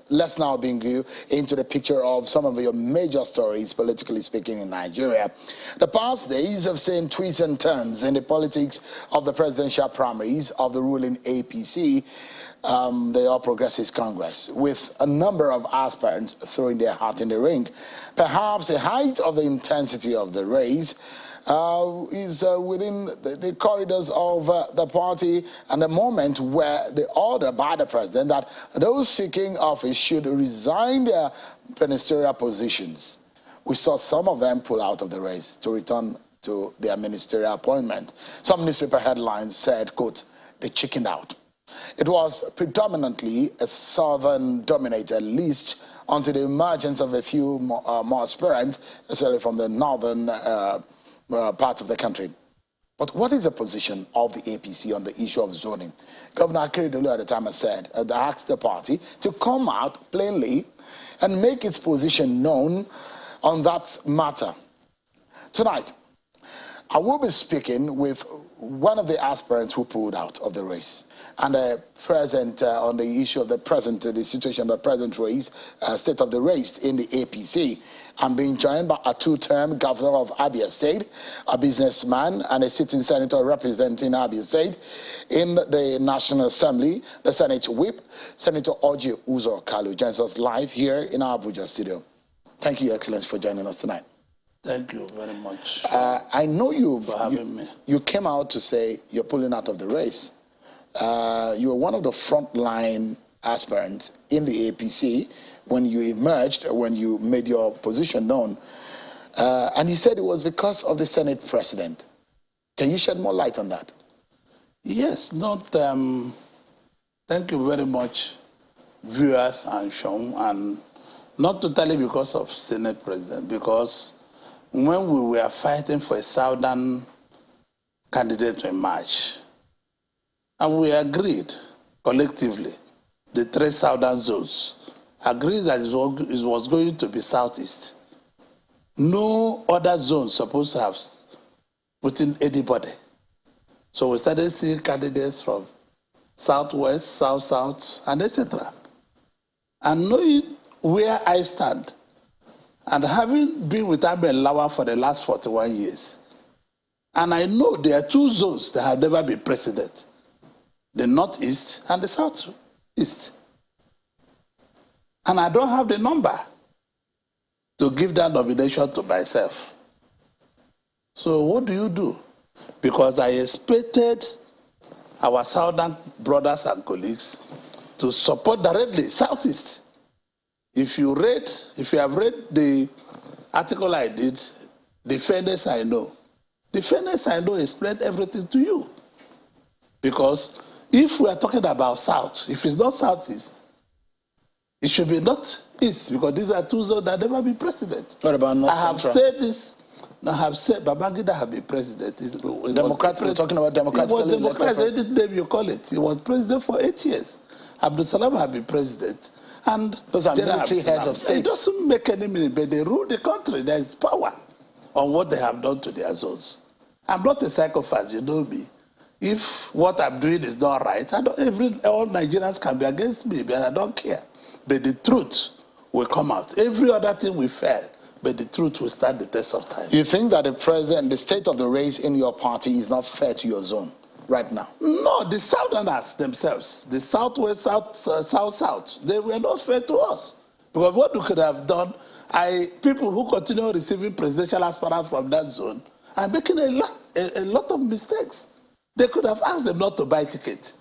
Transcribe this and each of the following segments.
let's now bring you into the picture of some of your major stories, politically speaking, in Nigeria. The past days have seen twists and turns in the politics of the presidential primaries of the ruling APC, the All Progressives Congress, with a number of aspirants throwing their hat in the ring. Perhaps the height of the intensity of the race is within the corridors of the party, and the moment where the order by the president that those seeking office should resign their ministerial positions. We saw some of them pull out of the race to return to their ministerial appointment. Some newspaper headlines said, quote, they chickened out. It was predominantly a southern-dominated list until the emergence of a few more aspirants, especially from the northern part of the country. But what is the position of the APC on the issue of zoning? Governor Akeredolu at the time has said, asked the party to come out plainly and make its position known on that matter. Tonight, I will be speaking with one of the aspirants who pulled out of the race, and present on the issue of the situation, the present race, state of the race in the APC. I'm being joined by a two-term governor of Abia State, a businessman, and a sitting senator representing Abia State in the National Assembly, the Senate Whip, Senator Orji Uzor Kalu, joins us live here in our Abuja studio. Thank you, Your Excellency, for joining us tonight. Thank you very much. I know for having me. You came out to say you're pulling out of the race. You were one of the frontline aspirants in the APC when you emerged, when you made your position known. And you said it was because of the Senate president. Can you shed more light on that? Yes, thank you very much, viewers and Sean, and not totally because of Senate president, because when we were fighting for a southern candidate to emerge, and we agreed collectively, the three southern zones, agreed that it was going to be southeast. No other zone supposed to have put in anybody. So we started seeing candidates from southwest, south, and etc. And knowing where I stand, and having been with Lawan for the last 41 years, and I know there are two zones that have never been president, the northeast and the southeast. And I don't have the number to give that nomination to myself. So what do you do? Because I expected our southern brothers and colleagues to support directly southeast. If you have read the article I did, the fairness I know explained everything to you. Because if we are talking about south, if it's not southeast, it should be northeast, because these are two zones that never been president. What about north I have said this. I have said Babangida have been president. Democrat, we're talking about Democrat. It was Democrat, any name you call it. He was president for 8 years. Abdul Salam have been president. And those are military heads of state. It doesn't make any meaning, but they rule the country. There is power on what they have done to their zones. I'm not a psychopath, you know me. If what I'm doing is not right, all Nigerians can be against me, but I don't care. But the truth will come out. Every other thing will fail, but the truth will stand the test of time. You think that the state of the race in your party is not fair to your zone right now? No, the Southerners themselves, the Southwest, South, they were not fair to us. Because what we could have done, people who continue receiving presidential aspirants from that zone are making a lot of mistakes. They could have asked them not to buy tickets.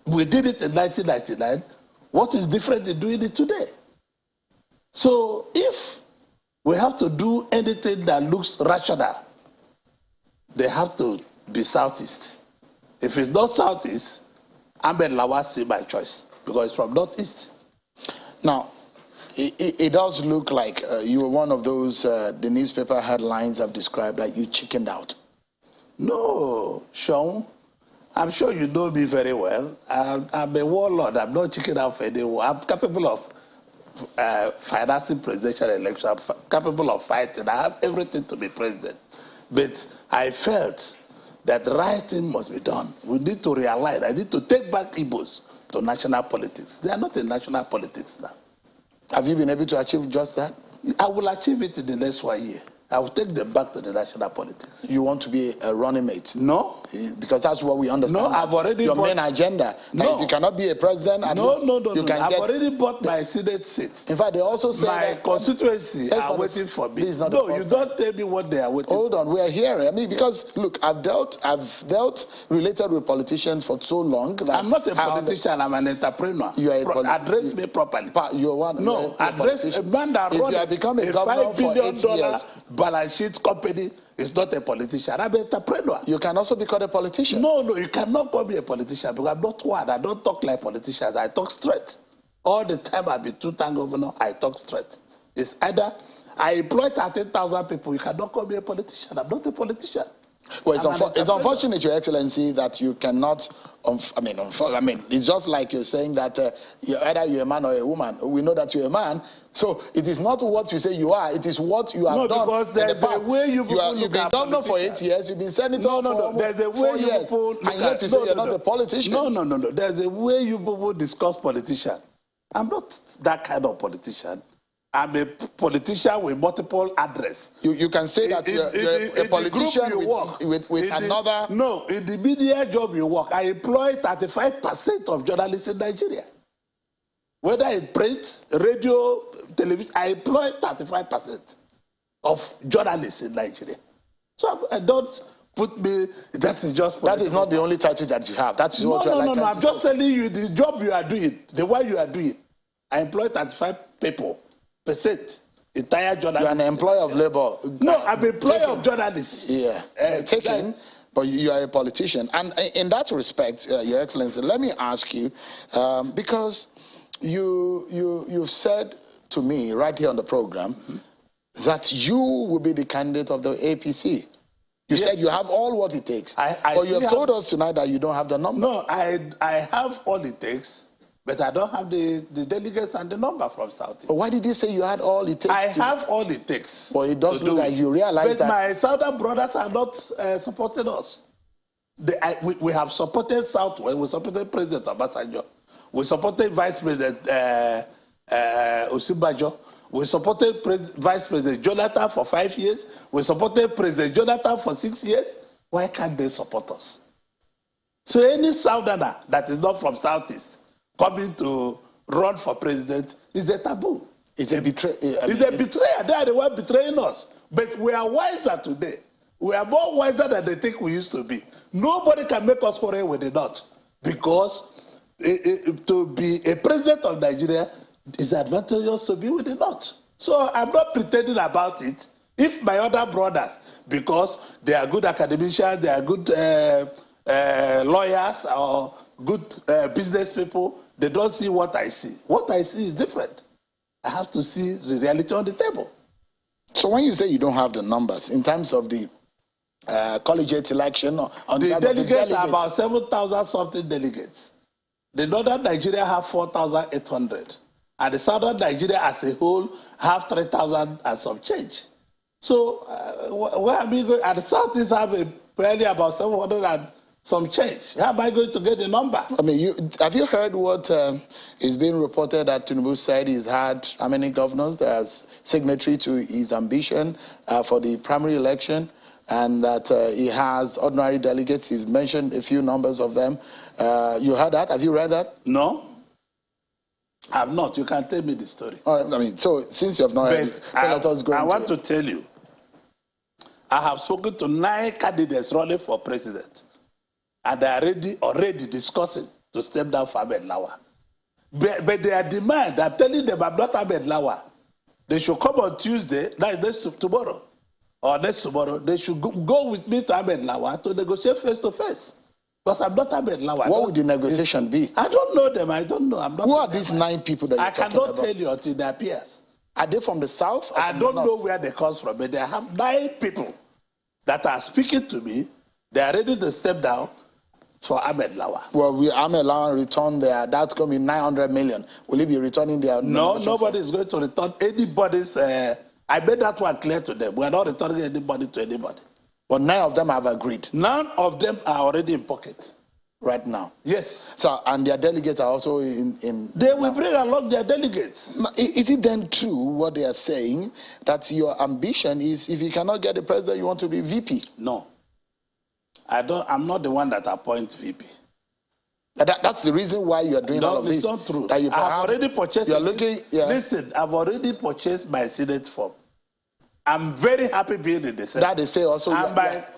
We did it in 1999. What is different in doing it today? So if we have to do anything that looks rational, they have to be southeast. If it's not southeast, Lawan still my choice, because it's from northeast. Now, it does look like you were one of those, the newspaper headlines have described like you chickened out. No, Sean, I'm sure you know me very well. I'm a warlord. I'm not chickened out for anyone. I'm capable of financing presidential election. I'm capable of fighting. I have everything to be president. But I felt that the right thing must be done. We need to realign. I need to take back Igbos to national politics. They are not in national politics now. Have you been able to achieve just that? I will achieve it in the next 1 year. I will take them back to the national politics. You want to be a running mate? No. Because that's what we understand. No, I've already your bought... main agenda. No. If you cannot be a president, at least you can I've get... already bought my Senate seat. In fact, they also say my constituency are waiting for me. No, you don't tell me what they are waiting for. Hold on, we are here. I mean, because look, I've dealt related with politicians for so long that I'm not a politician. I'm an entrepreneur. You are address me properly. You're one. No, address a man that runs a $5 billion balance sheet company is not a politician. I'm an entrepreneur. You can also be called a politician. No, you cannot call me a politician because I'm not one. I don't talk like politicians. I talk straight. All the time I've been two-time governor, I talk straight. It's either I employ 13,000 people. You cannot call me a politician. I'm not a politician. Well, it's unfortunate, Your Excellency, that you cannot. It's just like you're saying that either you're a man or a woman. We know that you're a man, so it is not what you say you are. It is what you have done. No, because there's a way you've been governor for 8 years. You've been senator for there's a way 4 years, and yet you say you're not a politician. No. There's a way you people discuss politician. I'm not that kind of politician. I'm a politician with multiple address. You can say that you're a politician with another... No, in the media job you work, I employ 35% of journalists in Nigeria. Whether in print, radio, television, I employ 35% of journalists in Nigeria. So I don't put me... That is just... That is not the only title that you have. That is what you are like. No. I'm just telling you the job you are doing, the way you are doing. I employ 35 people. Entire journalists. You're an employer of labor. No, I'm an employer of journalists. Yeah, but you are a politician. And in that respect, Your Excellency, let me ask you, because you've said to me right here on the program that you will be the candidate of the APC. You said you have all what it takes. But you have told us tonight that you don't have the number. No, I have all it takes. But I don't have the delegates and the number from Southeast. But why did you say you had all it takes? I have all it takes. Well, it does look like you realize that. But my Southern brothers are not supporting us. We have supported Southwest. We supported President Obasanjo. We supported Vice President Osinbajo. We supported Vice President Jonathan for 5 years. We supported President Jonathan for 6 years. Why can't they support us? So any Southerner that is not from Southeast coming to run for president is a taboo. It's a betrayal. It's a betrayal. They are the one betraying us. But we are wiser today. We are more wiser than they think we used to be. Nobody can make us quarrel with the North because to be a president of Nigeria is advantageous to be with the North. So I'm not pretending about it. If my other brothers, because they are good academicians, they are good lawyers or good business people, they don't see what I see. What I see is different. I have to see the reality on the table. So when you say you don't have the numbers, in terms of the collegiate election... The delegates are about 7,000 something delegates. The Northern Nigeria have 4,800. And the Southern Nigeria as a whole have 3,000 and some change. So where am I going? And the Southeast have barely about 700 and some change. How am I going to get the number? I mean, have you heard what is being reported that Tinubu said he's had how many governors that has signatory to his ambition for the primary election, and that he has ordinary delegates? He's mentioned a few numbers of them. You heard that? Have you read that? No. I have not. You can tell me the story. All right. I mean, so since you have not heard it, let us go. I want to tell you, I have spoken to 9 candidates running for president. And they are already discussing to step down for Ahmed Lawan. But their demand, I'm telling them I'm not Ahmed Lawan. They should come on Tuesday, tomorrow, or next tomorrow. They should go with me to Ahmed Lawan to negotiate face to face. Because I'm not Ahmed Lawan. What would the negotiation be? I don't know them. I don't know. I'm not. Who are these 9 people that you're talking about? I cannot tell you until they appear. Are they from the south? I don't know where they come from, but they have 9 people that are speaking to me. They are ready to step down for Ahmed Lawan. Well, Ahmed Lawan returned there. That's going to be 900 million. Will he be returning there? No, nobody is going to return anybody's. I made that one clear to them. We are not returning anybody to anybody. But 9 of them have agreed. None of them are already in pocket. right now. Yes. So, and their delegates are also in They will bring along their delegates. Is it then true what they are saying, that your ambition is, if you cannot get the president, you want to be VP? No. I'm not the one that appoints VP. That's the reason why you are doing all of this. It's not true. That you I've already purchased. You're looking. Yeah. Listen, I've already purchased my Senate form. I'm very happy being in the Senate. That they say also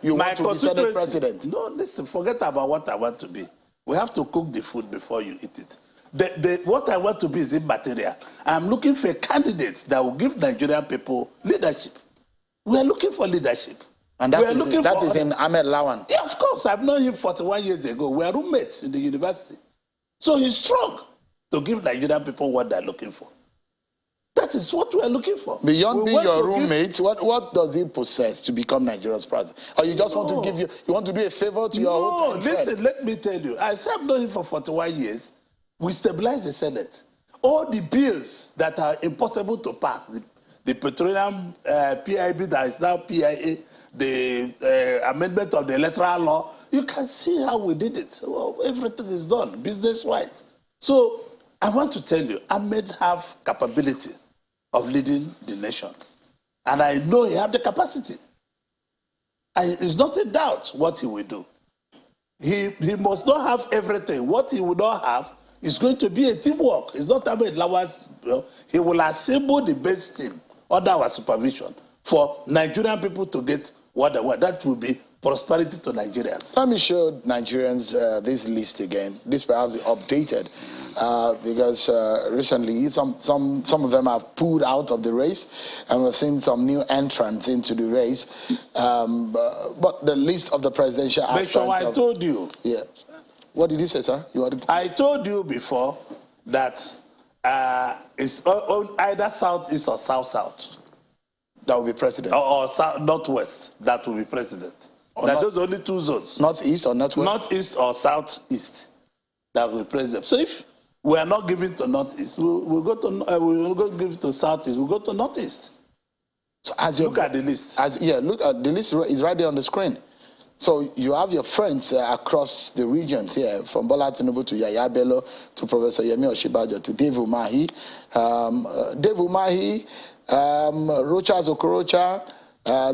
you want to be Senate president. No, listen, forget about what I want to be. We have to cook the food before you eat it. What I want to be is immaterial. I'm looking for a candidate that will give Nigerian people leadership. We are looking for leadership. And that is in Ahmed Lawan. Yeah, of course. I've known him 41 years ago. We are roommates in the university. So he's strong to give Nigerian people what they're looking for. That is what we are looking for. Beyond being your roommate, what does he possess to become Nigeria's president? Or you just want to you want to do a favor to your old listen, friend? Let me tell you. I said I've known him for 41 years. We stabilized the Senate. All the bills that are impossible to pass, the petroleum PIB that is now PIA, the amendment of the electoral law, you can see how we did it. Well, everything is done business-wise. So I want to tell you, Ahmed have capability of leading the nation. And I know he have the capacity. It's not a doubt what he will do. He must not have everything. What he will not have is going to be a teamwork. It's not Ahmed Lawan's. He will assemble the best team under our supervision for Nigerian people to get what they want. That will be prosperity to Nigerians. Let me show Nigerians this list again. This perhaps updated because recently some of them have pulled out of the race, and we've seen some new entrants into the race. But the list of the presidential aspirants. I told you. Yeah. What did you say, sir? I told you before that it's either southeast or south-south. That will be president. Or south, northwest. That will be president. Those are only two zones. Northeast or northwest? Northeast or southeast. That will be president. So if we are not giving to northeast, we'll go to give to southeast. We'll go to northeast. So look at the list. Look at the list. Is right there on the screen. So you have your friends across the regions here, from Bola Tinubu to Yaya Bello to Professor Yemi Oshibajo to Dave Umahi. Rocha Okorocha.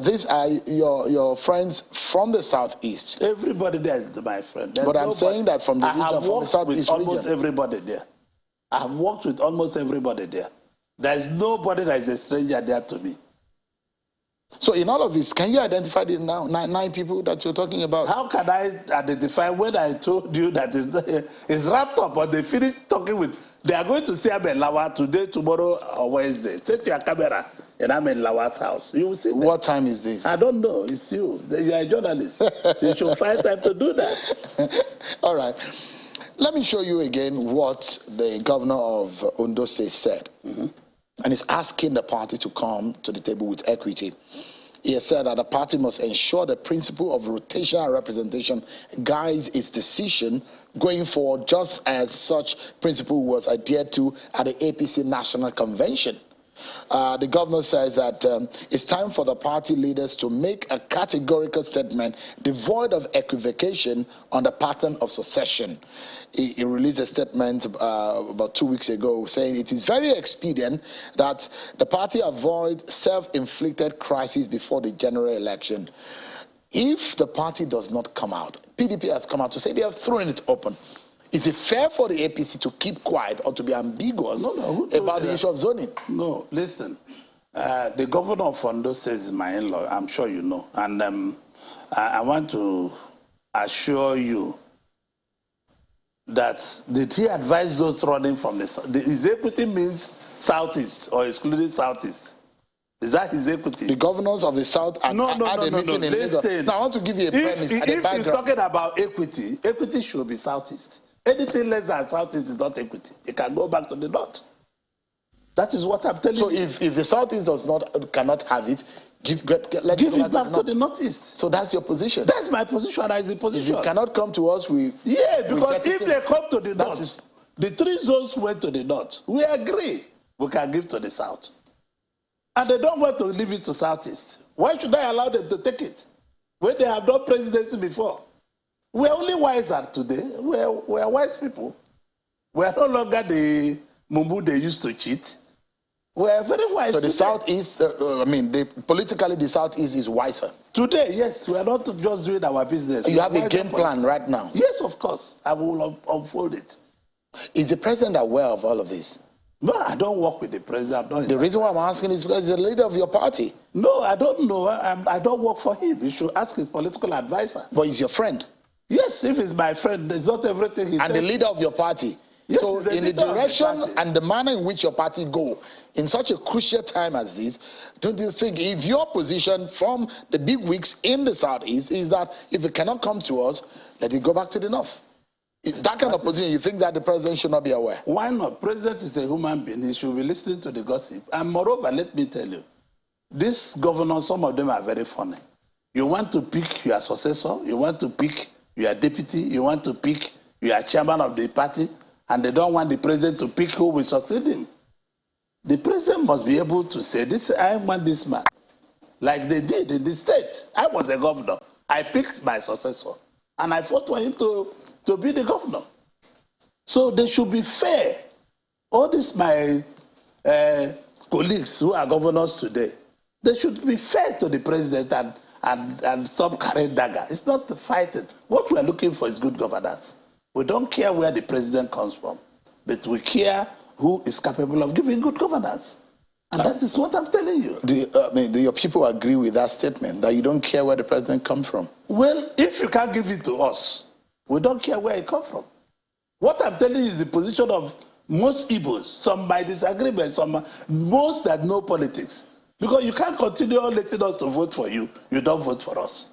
These are your friends from the southeast. Everybody there is my friend. But I'm saying that from the region, from the southeast region. Almost everybody there. I have worked with almost everybody there. There is nobody that is a stranger there to me. So in all of this, can you identify the nine people that you're talking about? How can I identify when I told you that it's wrapped up, but they finished talking with? They are going to see Ahmed Lawan today, tomorrow, or Wednesday. Take your camera and Ahmed Lawan's house. You will see them. What time is this? I don't know. It's you. You are a journalist. You should find time to do that. All right. Let me show you again what the governor of Ondo State said. Mm-hmm. And he's asking the party to come to the table with equity. He has said that the party must ensure the principle of rotational representation guides its decision going forward, just as such principle was adhered to at the APC National Convention. The governor says that it's time for the party leaders to make a categorical statement devoid of equivocation on the pattern of succession. He released a statement about 2 weeks ago saying it is very expedient that the party avoid self-inflicted crises before the general election. If the party does not come out, PDP has come out to say they have thrown it open. Is it fair for the APC to keep quiet or to be ambiguous about the issue of zoning? No, listen. The governor of Ondo says my in-law, I'm sure you know. And I want to assure you that did he advise those running from his equity means southeast or excluding southeast? Is that his equity? The governors of the south had a meeting in Lagos. Now I want to give you a premise and a background. If he's talking about equity, equity should be southeast. Anything less than southeast is not equity. It can go back to the north. That is what I'm telling you. So if the southeast cannot have it, give it back to the northeast. So that's your position. That's my position. That is the position. If you cannot come to us, because if they come to the north, the 3 zones went to the north. We agree. We can give to the south. And they don't want to leave it to southeast. Why should I allow them to take it when they have done presidency before? We're only wiser today. We're wise people. We're no longer the Mumbu they used to cheat. We're very wise. So the Southeast, politically the Southeast is wiser. Today, yes, we are not just doing our business. You have a game plan right now? Yes, of course. I will unfold it. Is the president aware of all of this? No, I don't work with the president. The reason why I'm asking is because he's the leader of your party. No, I don't know. I don't work for him. You should ask his political advisor. But he's your friend? Yes, if he's my friend, there's not everything he And the leader of your party? Yes, so in the direction and the manner in which your party go, in such a crucial time as this, don't you think if your position from the big wigs in the Southeast is that if it cannot come to us, let it go back to the North? If that kind of position, you think that the president should not be aware? Why not? President is a human being. He should be listening to the gossip. And moreover, let me tell you, these governors, some of them are very funny. You want to pick your successor, you want to pick your deputy, you want to pick your chairman of the party, and they don't want the president to pick who will succeed him. The president must be able to say, I want this man. Like they did in the state. I was a governor. I picked my successor. And I fought for him to be the governor. So they should be fair. All these my colleagues who are governors today, they should be fair to the president and stop carrying dagger. It's not the fighting. What we're looking for is good governance. We don't care where the president comes from, but we care who is capable of giving good governance. And that is what I'm telling you. Do your people agree with that statement, that you don't care where the president comes from? Well, if you can't give it to us, we don't care where it comes from. What I'm telling you is the position of most Igbos. Some by disagreement, most that know politics. Because you can't continue letting us to vote for you. You don't vote for us.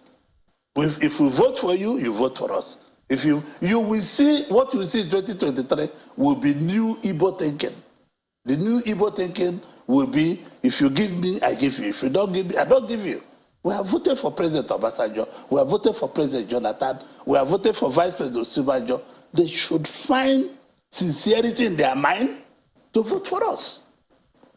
If we vote for you, you vote for us. If you will see, what you see in 2023 will be new Igbo thinking. The new Igbo thinking will be, if you give me, I give you. If you don't give me, I don't give you. We have voted for President Obasanjo. We have voted for President Jonathan. We have voted for Vice President Osinbajo. They should find sincerity in their mind to vote for us.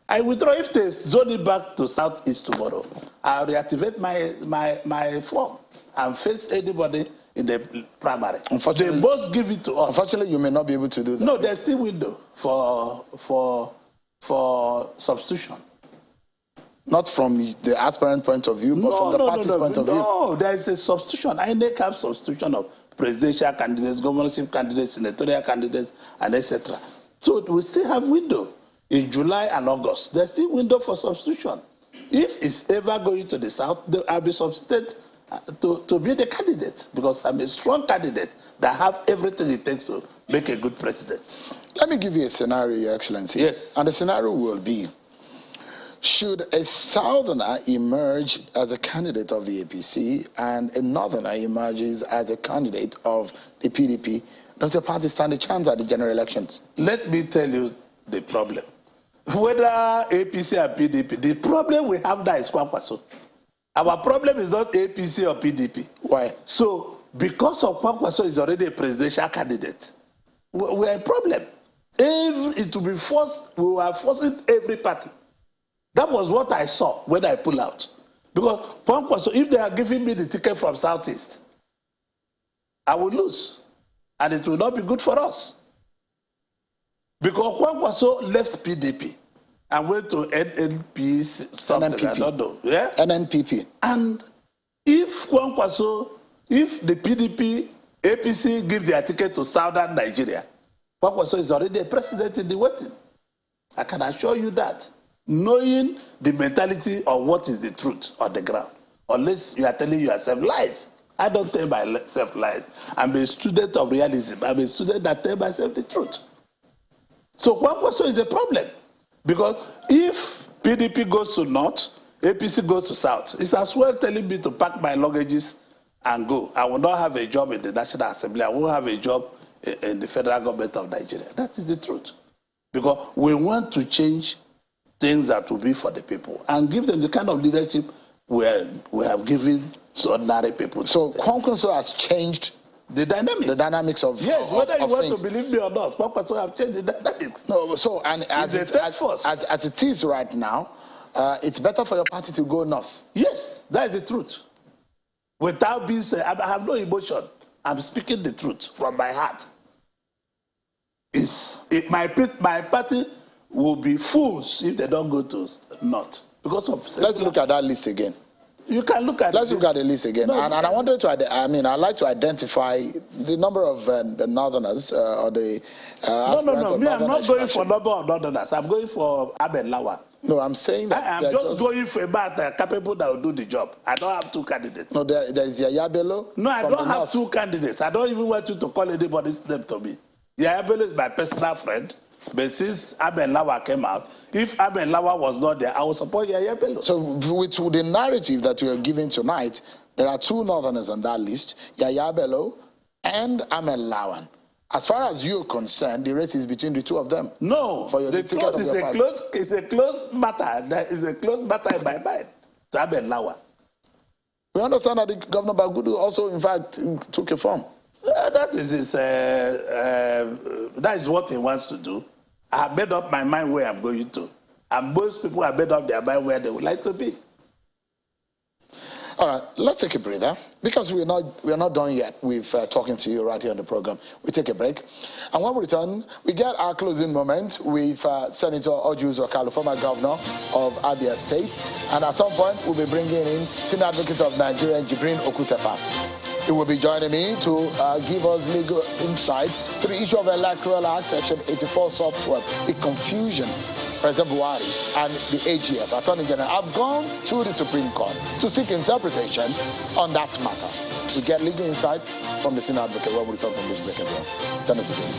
I withdraw. If they zone it back to Southeast tomorrow, I'll reactivate my form and face anybody in the primary. Unfortunately, they must give it to us. Unfortunately, you may not be able to do that. No, there's still window for substitution. Not from the aspirant point of view, but from the party's point of view. No, there is a substitution. INEC have substitution of presidential candidates, governorship candidates, senatorial candidates, and etc. So we still have window in July and August. There's still window for substitution. If it's ever going to the South, I'll be substituted to be the candidate, because I'm a strong candidate that have everything it takes to make a good president. Let me give you a scenario, Your Excellency. Yes. And the scenario will be, should a Southerner emerge as a candidate of the APC and a Northerner emerges as a candidate of the PDP, does your party stand a chance at the general elections? Let me tell you the problem. Whether APC or PDP, the problem we have there is Kwankwaso. Our problem is not APC or PDP. Why? So, because of Kwankwaso is already a presidential candidate, we're a problem. It will be forced, we are forcing every party. That was what I saw when I pull out. Because Kwankwaso, if they are giving me the ticket from Southeast, I will lose. And it will not be good for us. Because Kwankwaso left PDP and went to NNP something, NNPP. I don't know. Yeah? NNPP. And if Kwankwaso, if the PDP, APC give their ticket to Southern Nigeria, Kwankwaso is already a president in the waiting. I can assure you that. Knowing the mentality of what is the truth on the ground. Unless you are telling yourself lies. I don't tell myself lies. I'm a student of realism. I'm a student that tells myself the truth. So Kwankwaso is a problem. Because if PDP goes to North, APC goes to South, it's as well telling me to pack my luggages and go. I will not have a job in the National Assembly. I won't have a job in the federal government of Nigeria. That is the truth. Because we want to change things that will be for the people and give them the kind of leadership we have given to ordinary people. So Kwankwaso has changed the dynamics. The dynamics of yes, of, whether of you want things. to believe me or not, Kwankwaso have changed the dynamics. No, so and as it is right now, it's better for your party to go north. Yes, that is the truth. Without being said, I have no emotion. I'm speaking the truth from my heart. My party will be fools if they don't go to North because of. Let's look at that list again. You can look at. Let's look at the list again, no, and I wanted to. I'd like to identify the number of the Northerners or the. No. Me, I'm not going for number of Northerners. I'm going for Lawan. No, I'm saying that. I'm just going for about capable that will do the job. I don't have two candidates. No, there is Yaya Bello. No, I don't have two candidates. I don't even want you to call anybody's name to me. Yaya Bello is my personal friend. But since Lawan came out, if Lawan was not there, I would support Yaya Bello. So with the narrative that we are giving tonight, there are two Northerners on that list, Yaya Bello and Lawan. As far as you're concerned, the race is between the two of them. No, it's a close matter. That is a close matter in my mind. To Lawan. We understand that the Governor Bagudu also, in fact, took a form. That is what he wants to do. I have made up my mind where I'm going to. And most people have made up their mind where they would like to be. All right, let's take a breather because we are not done yet with talking to you right here on the program. We take a break, and when we return, we get our closing moment with Senator Orji, Kalu, former governor of Abia State, and at some point we'll be bringing in Senior Advocate of Nigeria, Jibrin Okutepa. He will be joining me to give us legal insight to the issue of Electoral Act Section 84 sub 12, the confusion. President Buhari and the AGF, Attorney General, have gone to the Supreme Court to seek interpretation on that matter. We get legal insight from the Senior Advocate when we return from this break as well. Join us again.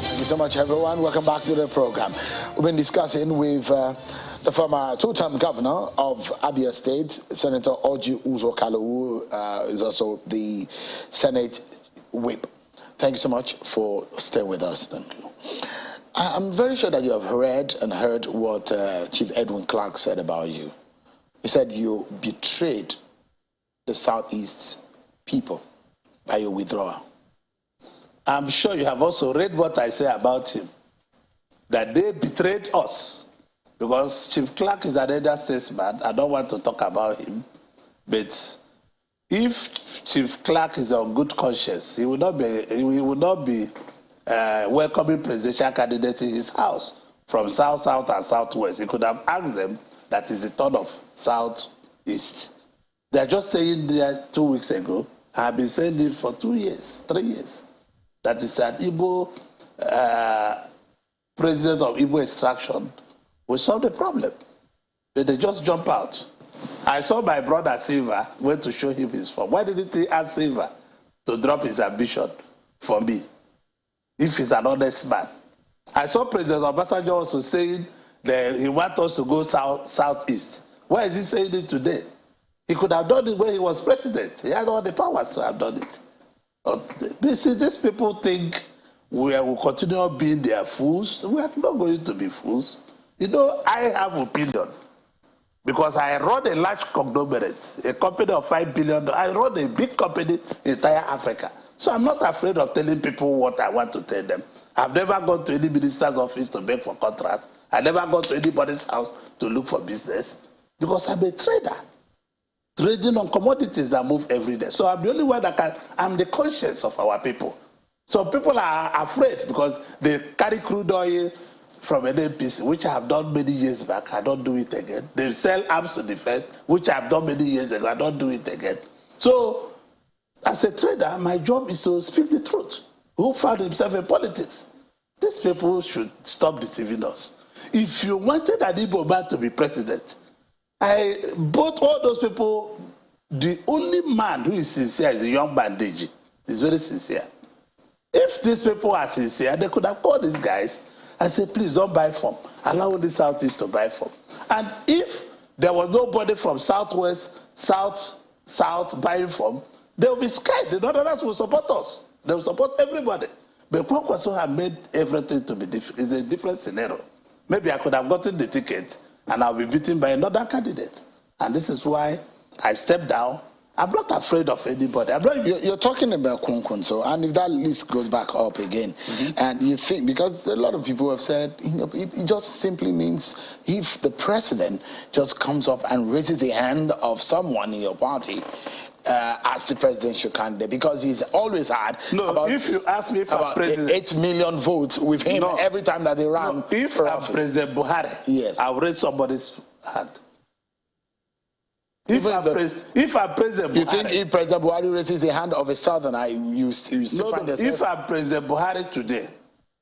Thank you so much, everyone. Welcome back to the program. We've been discussing with the former two-term governor of Abia State, Senator Orji Uzor Kalu, who is also the Senate whip. Thank you so much for staying with us. Thank you. I'm very sure that you have read and heard what Chief Edwin Clark said about you. He said you betrayed the Southeast people by your withdrawal. I'm sure you have also read what I say about him, that they betrayed us. Because Chief Clark is an elder statesman, I don't want to talk about him. But if Chief Clark is on good conscience, he would not be welcoming presidential candidates in his house from South, South, and Southwest. He could have asked them that is the turn of Southeast. They are just saying there 2 weeks ago. I have been saying it for 2 years, 3 years. That is an Igbo president of Igbo extraction will solve the problem. But they just jump out. I saw my brother Silva went to show him his form. Why didn't he ask Silva to drop his ambition for me if he's an honest man? I saw President Obasanjo also saying that he wants us to go southeast. Why is he saying it today? He could have done it when he was president. He had all the powers to have done it. But see, these people think we will continue being their fools. We are not going to be fools. You know, I have opinion because I run a large conglomerate, a company of $5 billion. I run a big company in entire Africa. So I'm not afraid of telling people what I want to tell them. I've never gone to any minister's office to beg for contracts. I never gone to anybody's house to look for business because I'm a trader. Trading on commodities that move every day. So I'm the only one that can, I'm the conscience of our people. So people are afraid because they carry crude oil from an NPC, which I have done many years back. I don't do it again. They sell arms to defense, which I have done many years ago. I don't do it again. So as a trader, my job is to speak the truth. Who found himself in politics? These people should stop deceiving us. If you wanted an Igbo man to be president, both all those people, the only man who is sincere is a young man, Deji. He's very sincere. If these people are sincere, they could have called these guys and said, please don't buy from. Allow only Southeast to buy from. And if there was nobody from Southwest, South buying from, they will be scared. The Northerners will support us. They will support everybody. But Kwankwaso have made everything to be different. It's a different scenario. Maybe I could have gotten the ticket and I'll be beaten by another candidate. And this is why I stepped down I'm not afraid of anybody. I'm not. You're talking about Kunkun, so and if that list goes back up again, and you think because a lot of people have said, it just simply means if the president just comes up and raises the hand of someone in your party. As the presidential candidate, because he's always had about, if you ask me if about I'm president, 8 million votes with him every time that he ran if for I'm office. President Buhari, yes, I'll raise somebody's hand. If I'm President Buhari, you think if President Buhari raises the hand of a southerner, you still find yourself? If I'm President Buhari today,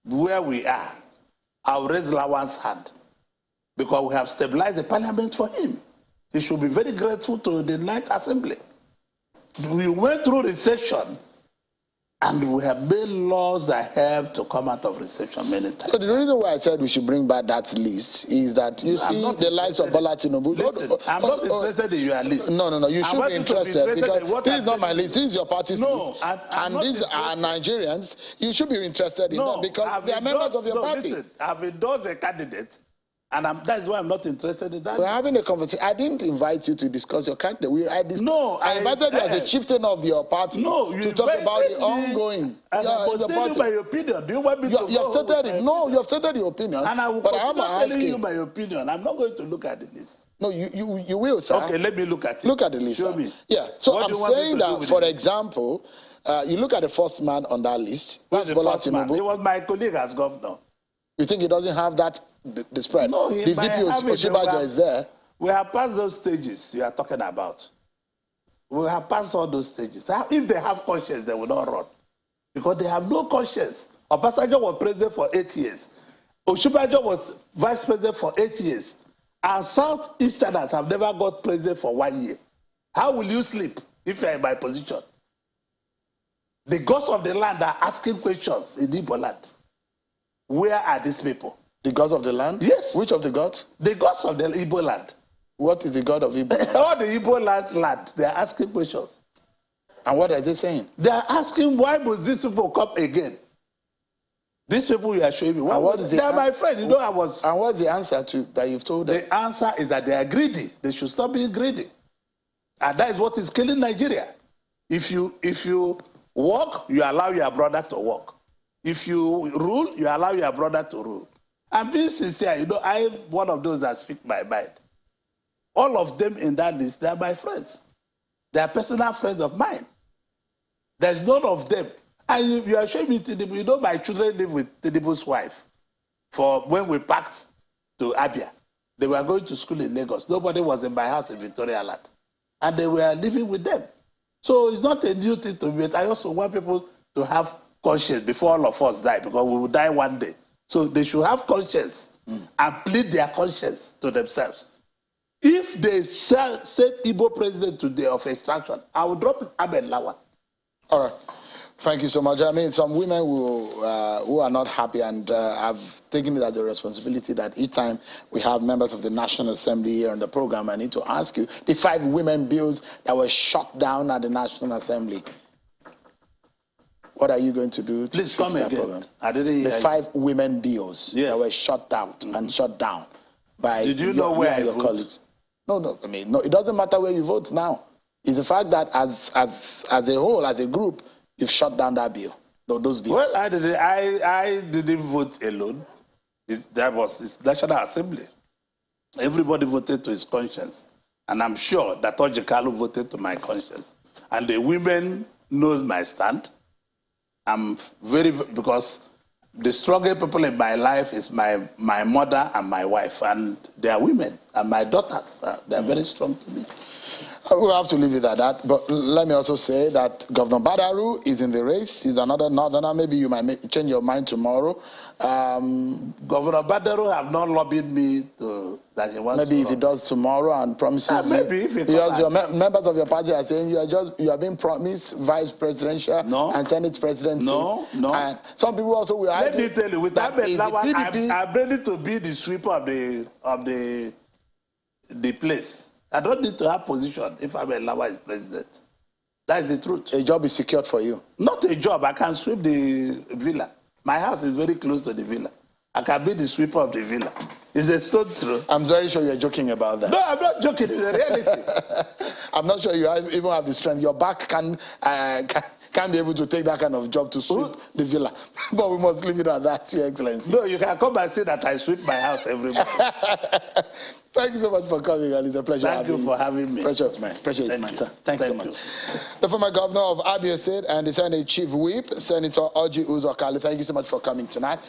where we are, I'll raise Lawan's hand because we have stabilized the parliament for him. He should be very grateful to the Ninth Assembly. We went through recession and we have made laws that help to come out of recession many times. So the reason why I said we should bring back that list is that you see the likes of Bola Tinubu. Listen, I'm not interested in your list. No. You should be interested because this is not my list. This is your party's list. And these are Nigerians. You should be interested in them because they are members of your party. Listen, I've endorsed a candidate. And that's why I'm not interested in that. We're having a conversation. I didn't invite you to discuss your candidate. I invited you as a chieftain of your party to talk about the ongoing. And I was telling you my opinion. Do you want me to you have stated it. No, you have stated your opinion. And I will continue telling you my opinion. I'm not going to look at the list. No, you will, sir. Okay, let me look at it. Look at the list. Show sir. me. Yeah. So what I'm saying that, for example, you look at the first man on that list. That's Bola Tinubu. He was my colleague as governor. You think he doesn't have that the spread? No, the VP Oshibajo is there. We have passed those stages you are talking about. We have passed all those stages. If they have conscience, they will not run. Because they have no conscience. Obasanjo was president for 8 years. Oshibajo was vice president for 8 years. And Southeasterners have never got president for 1 year. How will you sleep if you are in my position? The gods of the land are asking questions in Igbo land. Where are these people? The gods of the land? Yes. Which of the gods? The gods of the Igbo land. What is the god of Igbo? All the Igbo land, they are asking questions. And what are they saying? They are asking, why must these people come again? These people you are showing me. They are my friend. You know, I was. And what's the answer to that you've told them? The answer is that they are greedy. They should stop being greedy. And that is what is killing Nigeria. If you work, you allow your brother to work. If you rule, you allow your brother to rule. I'm being sincere. You know, I'm one of those that speak my mind. All of them in that list, they are my friends. They are personal friends of mine. There's none of them. And you are showing me Tinubu. You know, my children live with Tinubu's wife. For when we packed to Abia, they were going to school in Lagos. Nobody was in my house in Victoria Land. And they were living with them. So it's not a new thing to me. I also want people to have conscience before all of us die, because we will die one day. So they should have conscience and plead their conscience to themselves. If they set Igbo president today of extraction, I will drop Ahmed Lawan. All right. Thank you so much. I mean, some women who are not happy and have taken it as a responsibility that each time we have members of the National Assembly here on the program, I need to ask you, the 5 women bills that were shut down at the National Assembly, what are you going to do to fix that problem? The 5 women bills that were shut down and shut down by your colleagues. No. I mean, no. It doesn't matter where you vote now. It's the fact that as a whole, as a group, you've shut down that bill. Those bills. Well, I didn't vote alone. That was its National Assembly. Everybody voted to his conscience, and I'm sure that Orji Kalu voted to my conscience. And the women knows my stand. I'm because the strongest people in my life is my mother and my wife, and they are women, and my daughters. They are very strong to me. We'll have to leave it at that. But let me also say that Governor Badaru is in the race. He's another northerner. Maybe you might change your mind tomorrow. Governor Badaru have not lobbied me that he wants maybe to if he does tomorrow and promises maybe if because your members of your party are saying you are being promised vice presidential and senate presidency. No. And some people also will argue. Let me tell you, with that I'm ready to be the sweeper of the place. I don't need to have position if Ahmed Lawan is president. That is the truth. A job is secured for you. Not a job. I can sweep the villa. My house is very close to the villa. I can be the sweeper of the villa. Is a stone throw? I'm very sure you're joking about that. No, I'm not joking. It's a reality. I'm not sure you even have the strength. Your back can't be able to take that kind of job to sweep the villa. But we must leave it at that, Your Excellency. No, you can come and say that I sweep my house every morning. Thank you so much for coming, and it's a pleasure. Thank you for having me. Precious man. Precious man, sir. Thanks so much. You. The former governor of Abia State and the Senate Chief Whip, Senator Orji Uzor, Kalu, thank you so much for coming tonight.